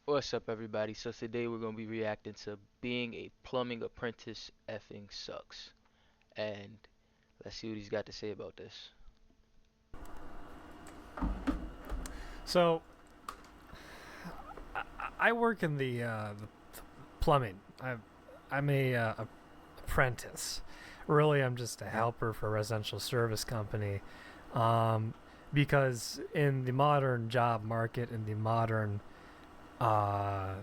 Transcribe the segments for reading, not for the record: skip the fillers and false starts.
What's up, everybody? So today we're gonna be reacting to being a plumbing apprentice effing sucks, and let's see what he's got to say about this. So I work in the plumbing. I'm a apprentice. Really, I'm just a helper for a residential service company. Um, because in the modern job market, in the modern uh,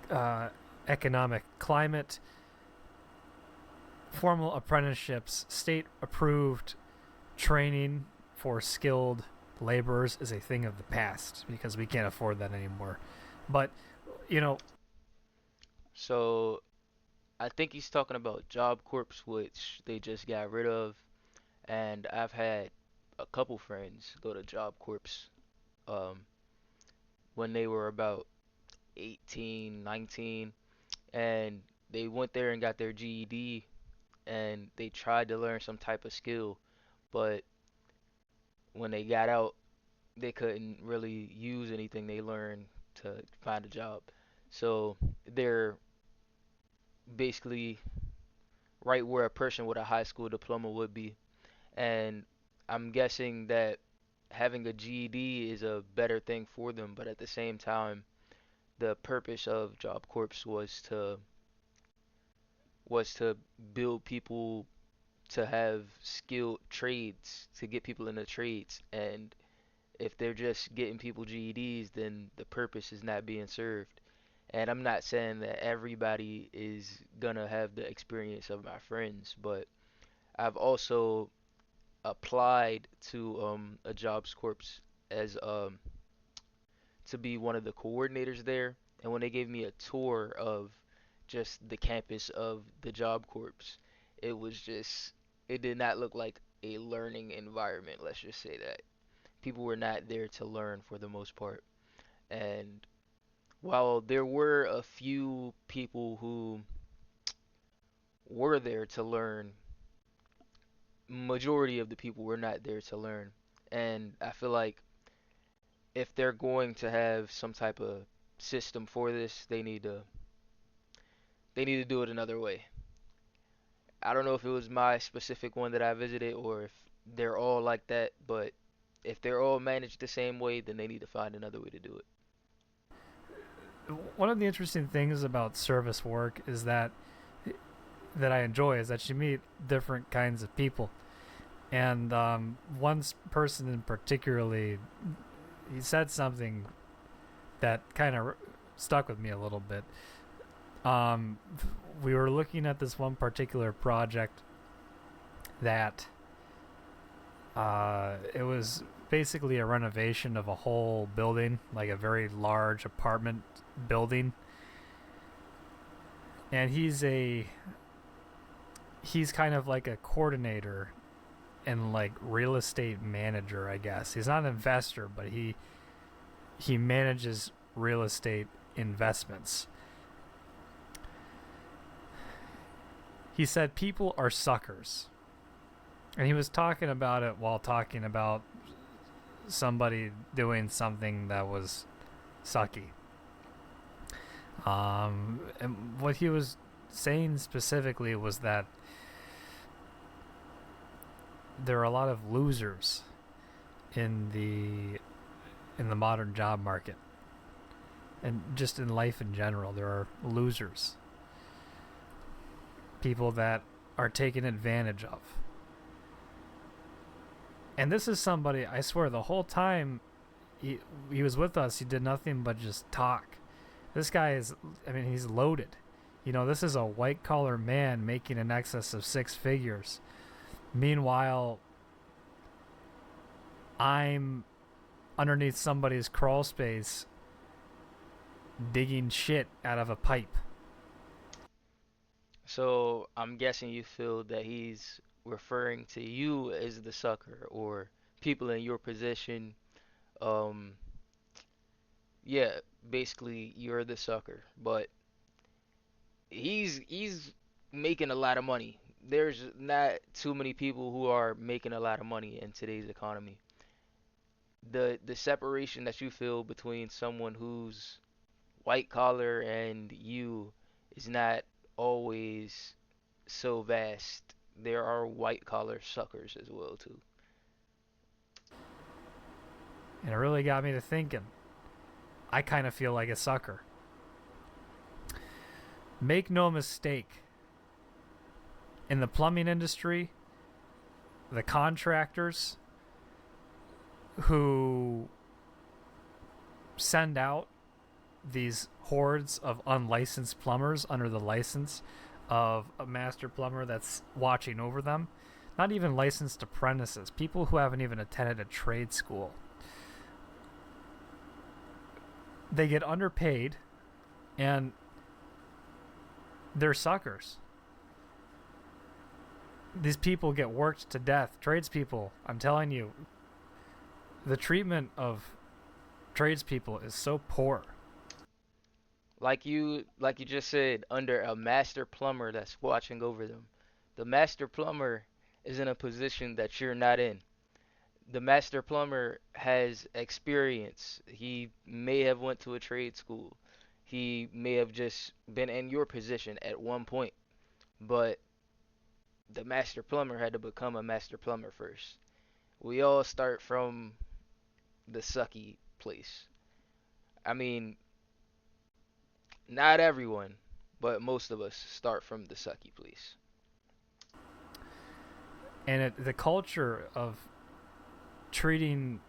uh, economic climate, formal apprenticeships, state approved training for skilled laborers is a thing of the past because we can't afford that anymore. But you know, So I think he's talking about Job Corps, which they just got rid of, and I've had a couple friends go to Job Corps um, when they were about 18, 19, and they went there and got their GED, and they tried to learn some type of skill, but when they got out they couldn't really use anything they learned to find a job. So they're basically right where a person with a high school diploma would be. And I'm guessing that having a GED is a better thing for them, but at the same time, the purpose of Job Corps was to build people to have skilled trades, to get people in the trades. And if they're just getting people GEDs, then the purpose is not being served. And I'm not saying that everybody is gonna have the experience of my friends, but I've also applied to a jobs corps as to be one of the coordinators there. And when they gave me a tour of just the campus of the job corps, it was just it did not look like a learning environment, let's just say that. People were not there to learn for the most part. And while there were a few people who were there to learn, majority of the people were not there to learn. And I feel like if they're going to have some type of system for this, they need to do it another way. I don't know if it was my specific one that I visited or if they're all like that, but if they're all managed the same way, then they need to find another way to do it. one of the interesting things about service work is that I enjoy is that you meet different kinds of people. And one person in particularly, he said something that kind of stuck with me a little bit. Um, we were looking at this one particular project that it was basically a renovation of a whole building, like a very large apartment building. And he's kind of like a coordinator and like real estate manager, I guess. He's not an investor, but he manages real estate investments. He said people are suckers. And he was talking about it while talking about somebody doing something that was sucky. And what he was saying specifically was that there are a lot of losers in the modern job market, and just in life in general. There are losers, people that are taken advantage of. And this is somebody, I swear, the whole time he was with us, he did nothing but just talk. This guy is, I mean, he's loaded. This is a white collar man making in excess of six figures. Meanwhile, I'm underneath somebody's crawl space digging shit out of a pipe. So I'm guessing you feel that he's referring to you as the sucker or people in your position. Um, yeah, basically you're the sucker, but he's making a lot of money. There's not too many people who are making a lot of money in today's economy. the separation that you feel between someone who's white collar and you is not always so vast. There are white collar suckers as well too. And it really got me to thinking. I kind of feel like a sucker. Make no mistake, in the plumbing industry, the contractors who send out these hordes of unlicensed plumbers under the license of a master plumber that's watching over them, not even licensed apprentices, people who haven't even attended a trade school. They get underpaid and they're suckers. These people get worked to death. Tradespeople, I'm telling you, the treatment of tradespeople is so poor. Like you just said, under a master plumber that's watching over them. The master plumber is in a position that you're not in. The master plumber has experience. He may have went to a trade school. He may have just been in your position at one point, but the master plumber had to become a master plumber first. We all start from the sucky place. I mean, not everyone, but most of us start from the sucky place. And the culture of treating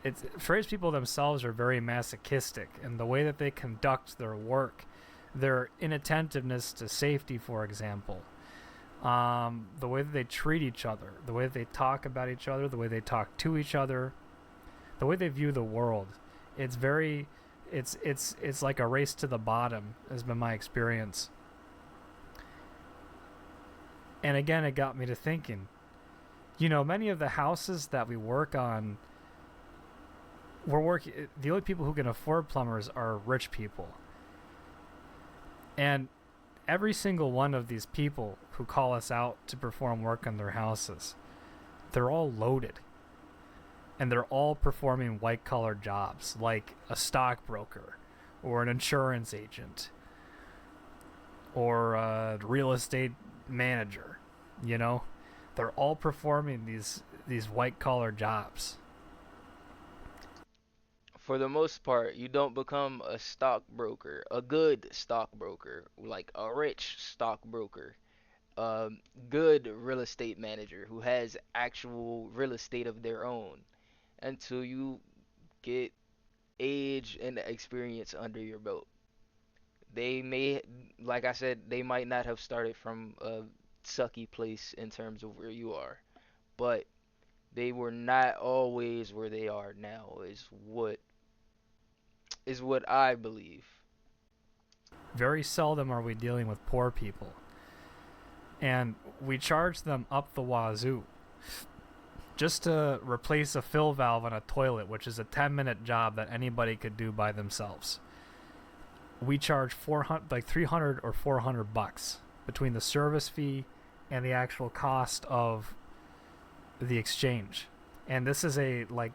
it's tradespeople themselves are very masochistic in the way that they conduct their work, their inattentiveness to safety, for example, the way that they treat each other, the way that they talk about each other, the way they talk to each other, the way they view the world. It's very, it's like a race to the bottom has been my experience. And again, it got me to thinking. You know, many of the houses that we work on, we're working. The only people who can afford plumbers are rich people, and every single one of these people who call us out to perform work on their houses, they're all loaded, and they're all performing white collar jobs like a stockbroker, or an insurance agent, or a real estate manager. You know, they're all performing these white collar jobs. For the most part, you don't become a stockbroker, a good stockbroker, like a rich stockbroker, a good real estate manager who has actual real estate of their own until you get age and experience under your belt. They may, like I said, they might not have started from a sucky place in terms of where you are, but they were not always where they are now, is what I believe. Very seldom are we dealing with poor people, and we charge them up the wazoo just to replace a fill valve on a toilet, which is a 10-minute job that anybody could do by themselves. We charge 400, like 300 or 400 bucks between the service fee and the actual cost of the exchange. And this is a like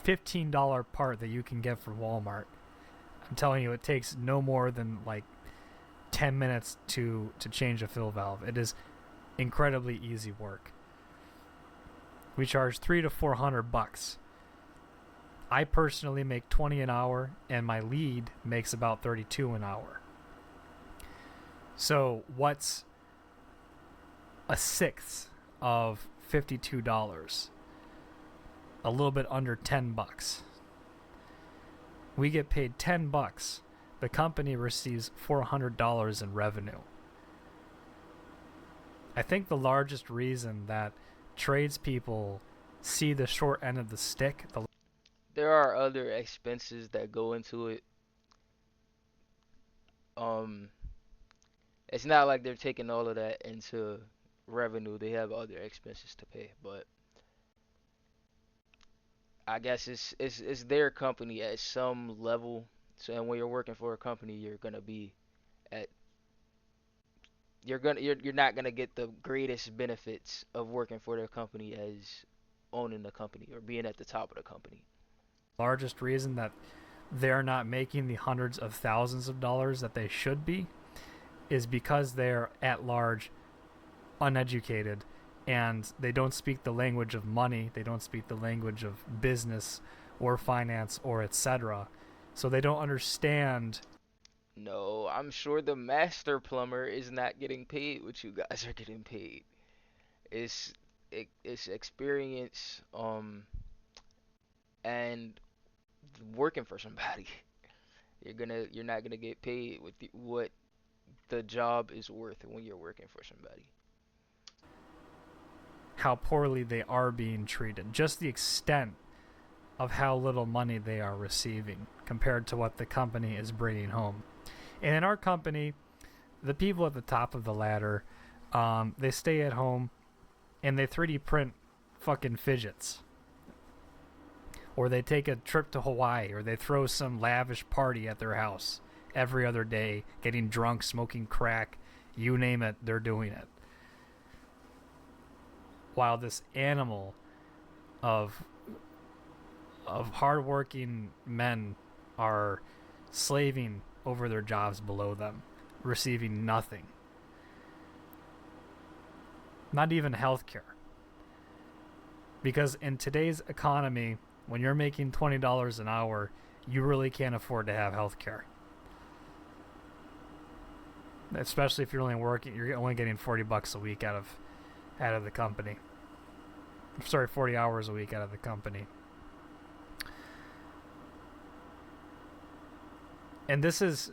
$15 part that you can get from Walmart. I'm telling you, it takes no more than like 10 minutes to change a fill valve. It is incredibly easy work. We charge 3 to 400 bucks. I personally make 20 an hour, and my lead makes about 32 an hour. So what's a sixth of $52? A little bit under 10 bucks. We get paid 10 bucks. The company receives $400 in revenue. I think the largest reason that tradespeople see the short end of the stick, There are other expenses that go into it. Um, it's not like they're taking all of that into revenue. They have other expenses to pay, but I guess it's their company at some level. So, and when you're working for a company, at you're not gonna get the greatest benefits of working for their company as owning the company or being at the top of the company. Largest reason that they're not making the hundreds of thousands of dollars that they should be is because they're at large uneducated and they don't speak the language of money, they don't speak the language of business or finance or etc. So they don't understand. No, I'm sure the master plumber is not getting paid what you guys are getting paid. It's it's experience and working for somebody. You're not gonna get paid with what the job is worth when you're working for somebody. How poorly they are being treated, just the extent of how little money they are receiving compared to what the company is bringing home. And in our company, the people at the top of the ladder, they stay at home and they 3D print fucking fidgets. Or they take a trip to Hawaii, or they throw some lavish party at their house every other day, getting drunk, smoking crack, you name it, they're doing it. While this animal of hardworking men are slaving over their jobs below them, receiving nothing. Not even health care. Because in today's economy, when you're making $20 an hour, you really can't afford to have health care. Especially if you're only getting $40 a week out of the company. Sorry, 40 hours a week out of the company. And this is,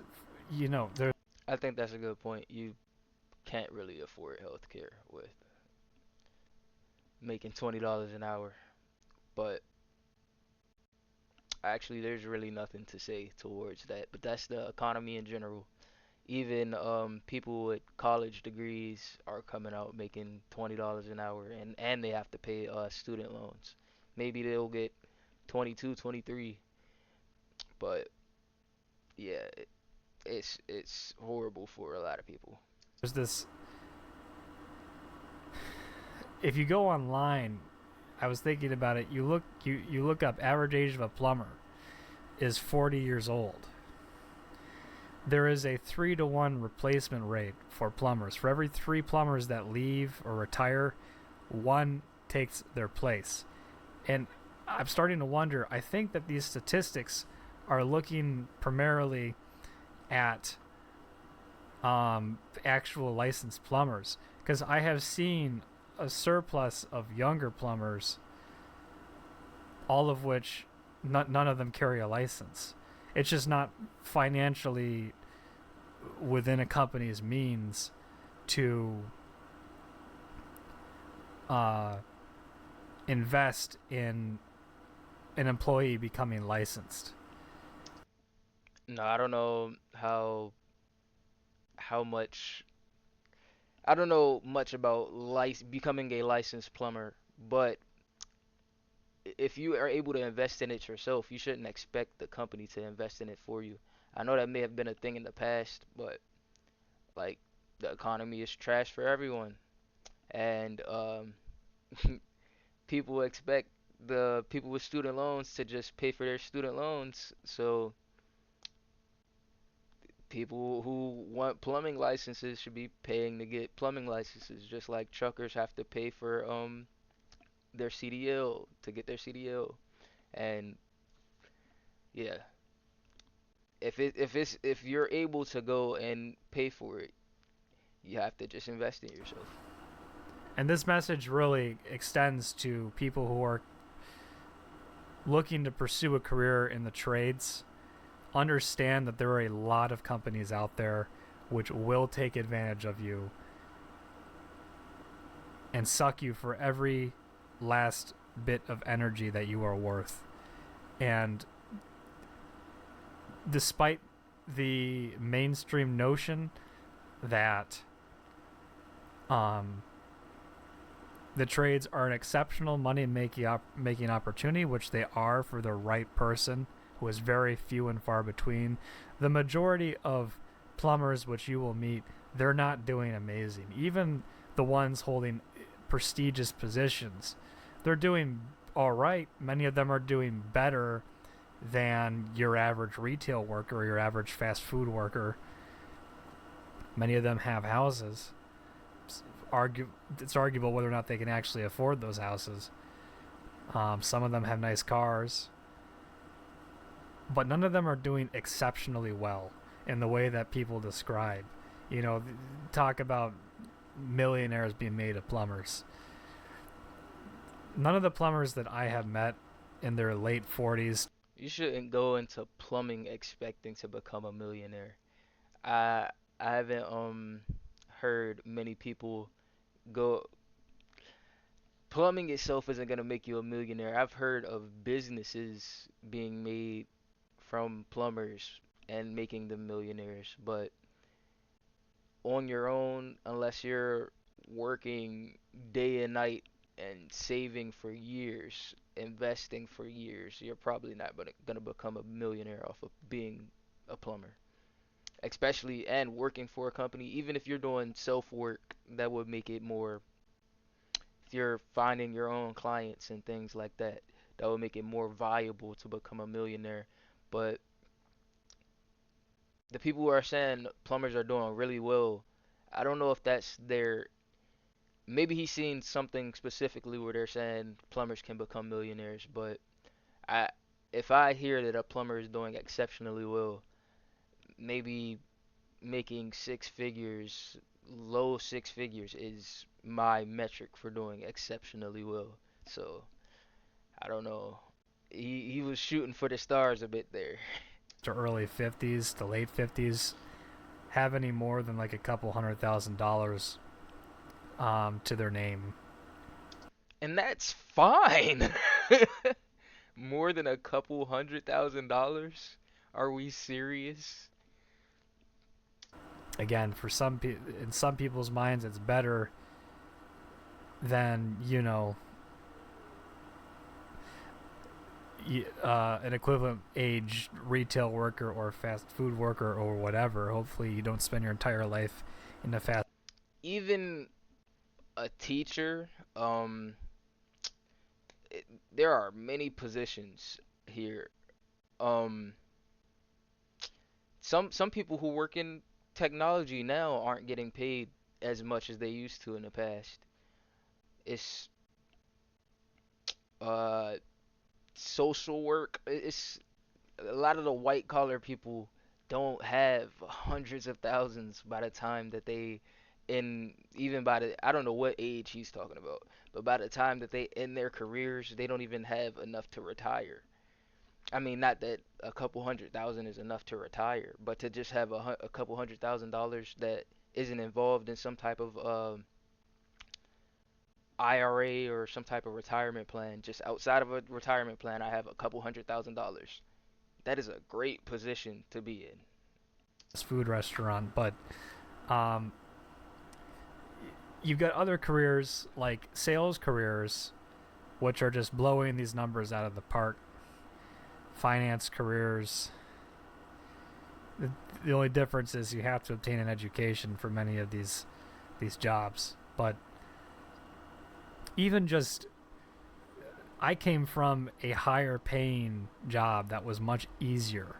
there's I think that's a good point. You can't really afford healthcare with making $20 an hour, but actually there's really nothing to say towards that. But that's the economy in general. Even people with college degrees are coming out making $20 an hour, and they have to pay student loans. Maybe they'll get 22, 23, but yeah, it's horrible for a lot of people. this. If you go online, I was thinking about it. You look up average age of a plumber is 40 years old. There is a 3-to-1 replacement rate for plumbers. For every 3 plumbers that leave or retire, 1 takes their place. And I'm starting to wonder, I think that these statistics are looking primarily at actual licensed plumbers. Because I have seen a surplus of younger plumbers, all of which none of them carry a license. It's just not financially within a company's means to invest in an employee becoming licensed. No, I don't know how much I don't know much about becoming a licensed plumber, but if you are able to invest in it yourself, you shouldn't expect the company to invest in it for you. I know that may have been a thing in the past, but like the economy is trash for everyone, and people expect the people with student loans to just pay for their student loans. So people who want plumbing licenses should be paying to get plumbing licenses, just like truckers have to pay for their CDL to get their CDL. And yeah, if you're able to go and pay for it, you have to just invest in yourself. And this message really extends to people who are looking to pursue a career in the trades. Understand that there are a lot of companies out there which will take advantage of you and suck you for every last bit of energy that you are worth. And despite the mainstream notion that the trades are an exceptional money making opportunity, which they are for the right person, who is very few and far between. The majority of plumbers which you will meet, they're not doing amazing. Even the ones holding prestigious positions, they're doing all right. Many of them are doing better than your average retail worker or your average fast food worker. Many of them have houses. It's arguable whether or not they can actually afford those houses. Some of them have nice cars, but none of them are doing exceptionally well in the way that people describe. You know, talk about millionaires being made of plumbers. None of the plumbers that I have met in their late 40s. You shouldn't go into plumbing expecting to become a millionaire. I I haven't heard many people go plumbing itself isn't gonna make you a millionaire. I've heard of businesses being made from plumbers and making them millionaires, but on your own, unless you're working day and night and saving for years, investing for years, you're probably not gonna become a millionaire off of being a plumber. Especially and working for a company, even if you're doing self work, that would make it more, if you're finding your own clients and things like that, that would make it more viable to become a millionaire. But the people who are saying plumbers are doing really well, I don't know if that's their, maybe he's seen something specifically where they're saying plumbers can become millionaires, but I if I hear that a plumber is doing exceptionally well, maybe making six figures, low six figures is my metric for doing exceptionally well. So I don't know. He was shooting for the stars a bit there. To early 50s to late 50s have any more than like a couple $100,000 to their name. And that's fine. More than a couple $100,000? Are we serious? Again, in some people's minds, it's better than an equivalent age retail worker or fast food worker or whatever. Hopefully, you don't spend your entire life in the fast. Even a teacher, there are many positions here. Um, some people who work in technology now aren't getting paid as much as they used to in the past. It's uh social work. It's a lot of the white collar people don't have hundreds of thousands by the time that they in even by the I don't know what age he's talking about, but by the time that they end their careers, they don't even have enough to retire. I mean, not that a couple hundred thousand is enough to retire, but to just have a couple $100,000 that isn't involved in some type of IRA or some type of retirement plan, just outside of a retirement plan, I have a couple $100,000. That is a great position to be in. food restaurant, but um, you've got other careers like sales careers, which are just blowing these numbers out of the park. Finance careers. The only difference is you have to obtain an education for many of these jobs. But even just, I came from a higher paying job that was much easier.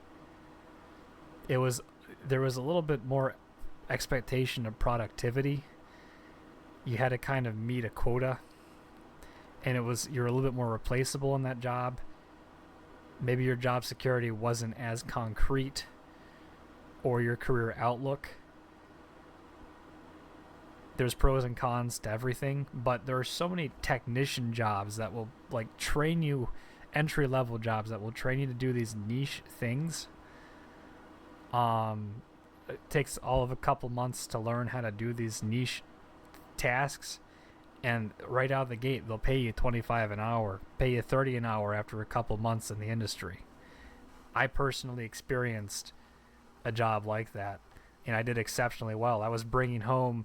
It was There was a little bit more expectation of productivity. You had to kind of meet a quota, and you're a little bit more replaceable in that job. Maybe your job security wasn't as concrete, or your career outlook. There's pros and cons to everything, but there are so many technician jobs that will like train you, entry level jobs that will train you to do these niche things. It takes all of a couple months to learn how to do these niche tasks, and right out of the gate they'll pay you 25 an hour, pay you 30 an hour after a couple months in the industry. I personally experienced a job like that, and I did exceptionally well. I was bringing home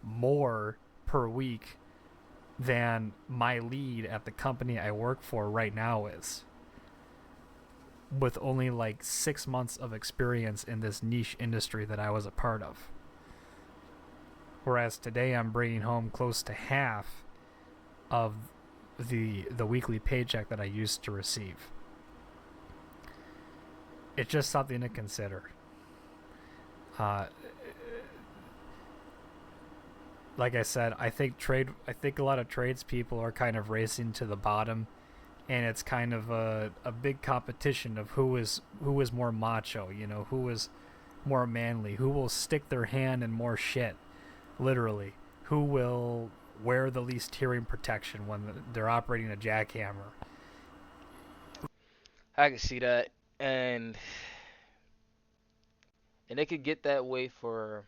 more per week than my lead at the company I work for right now is, with only like 6 months of experience in this niche industry that I was a part of. Whereas today I'm bringing home close to half of the weekly paycheck that I used to receive. It's just something to consider. Uh, like I said, I think a lot of tradespeople are kind of racing to the bottom, and it's kind of a big competition of who is more macho, who is more manly, who will stick their hand in more shit, literally, who will wear the least hearing protection when they're operating a jackhammer. I can see that, and it could get that way for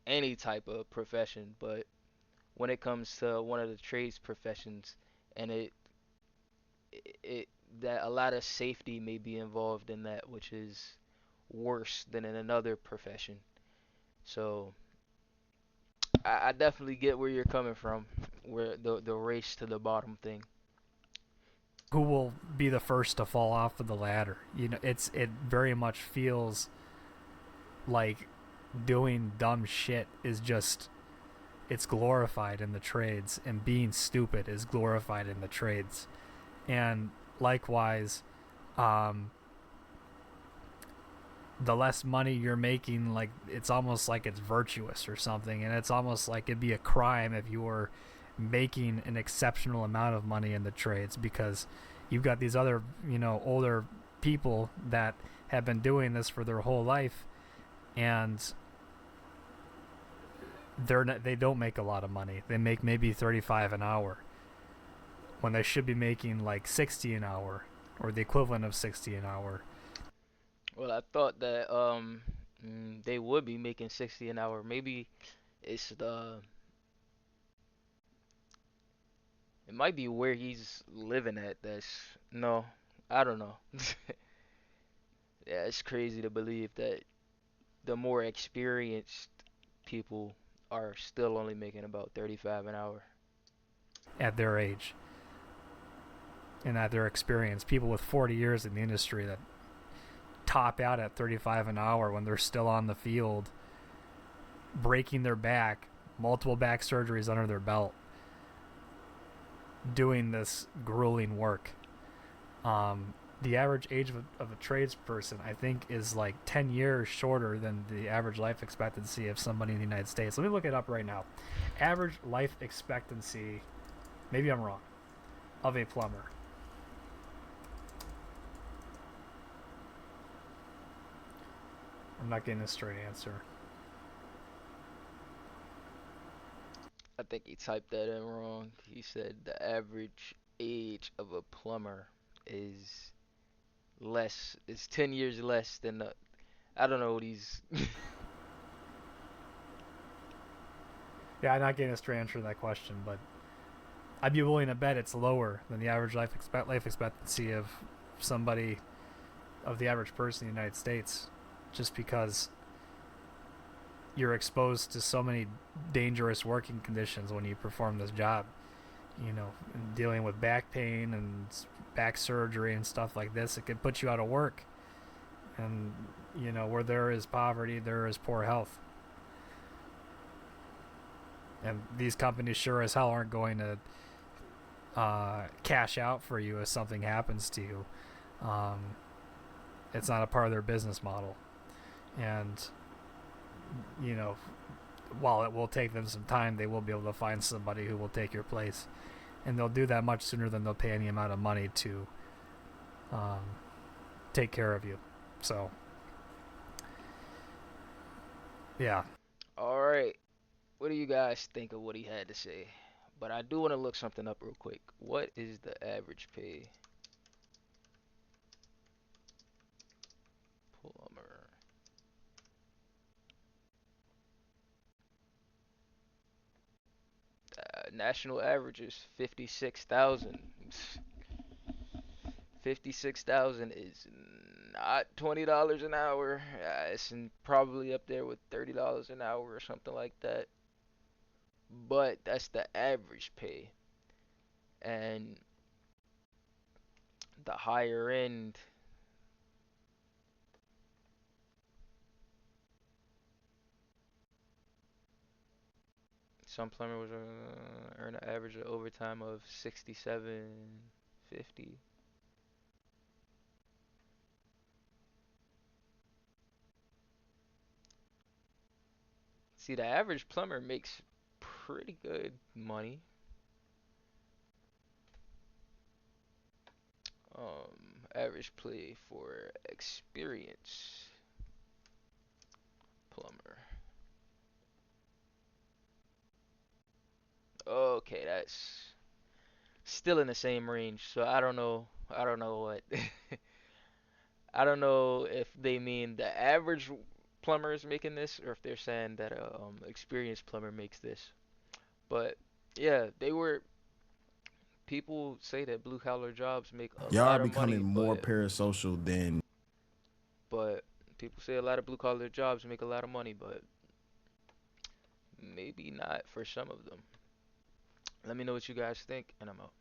any type of profession, but when it comes to one of the trades professions, and it that a lot of safety may be involved in that, which is worse than in another profession. So I definitely get where you're coming from, where the race to the bottom thing. Who will be the first to fall off of the ladder? It very much feels like doing dumb shit is just it's glorified in the trades, and being stupid is glorified in the trades. And likewise, um, the less money you're making, like it's almost like it's virtuous or something, and it's almost like it'd be a crime if you were making an exceptional amount of money in the trades, because you've got these other, older people that have been doing this for their whole life, and they don't make a lot of money. They make maybe 35 an hour when they should be making like 60 an hour or the equivalent of 60 an hour. Well, I thought that they would be making 60 an hour. Maybe it's the it might be where he's living at. That's no, I don't know. Yeah, it's crazy to believe that the more experienced people are still only making about 35 an hour. At their age and at their experience. People with 40 years in the industry that top out at 35 an hour when they're still on the field, breaking their back, multiple back surgeries under their belt, doing this grueling work. The average age of a tradesperson, I think, is like 10 years shorter than the average life expectancy of somebody in the United States. Let me look it up right now. Average life expectancy, maybe I'm wrong, of a plumber. I'm not getting a straight answer. I think he typed that in wrong. He said the average age of a plumber is less, it's 10 years less than the, I don't know what he's. Yeah, I'm not getting a straight answer to that question, but I'd be willing to bet it's lower than the average life expectancy of somebody, of the average person in the United States, just because you're exposed to so many dangerous working conditions when you perform this job. Dealing with back pain and back surgery and stuff like this, it could put you out of work. And, where there is poverty, there is poor health. And these companies sure as hell aren't going to cash out for you if something happens to you. Um, it's not a part of their business model. And, you know, while it will take them some time, they will be able to find somebody who will take your place. And they'll do that much sooner than they'll pay any amount of money to um, take care of you. So, yeah. All right. What do you guys think of what he had to say? But I do want to look something up real quick. What is the average pay plumber? National average is 56,000. 56,000 is not $20 an hour. Probably up there with $30 an hour or something like that. But that's the average pay. And the higher end, Some plumbers earn an average of overtime of 67.50. See, the average plumber makes pretty good money. Average play for experience plumber. Okay, that's still in the same range. So I don't know. I don't know what. I don't know if they mean the average plumber is making this, or if they're saying that a experienced plumber makes this. But yeah, they were. People say that blue collar jobs make a Y'all are lot of becoming money, more parasocial than but people say a lot of blue collar jobs make a lot of money, but maybe not for some of them. Let me know what you guys think, and I'm out.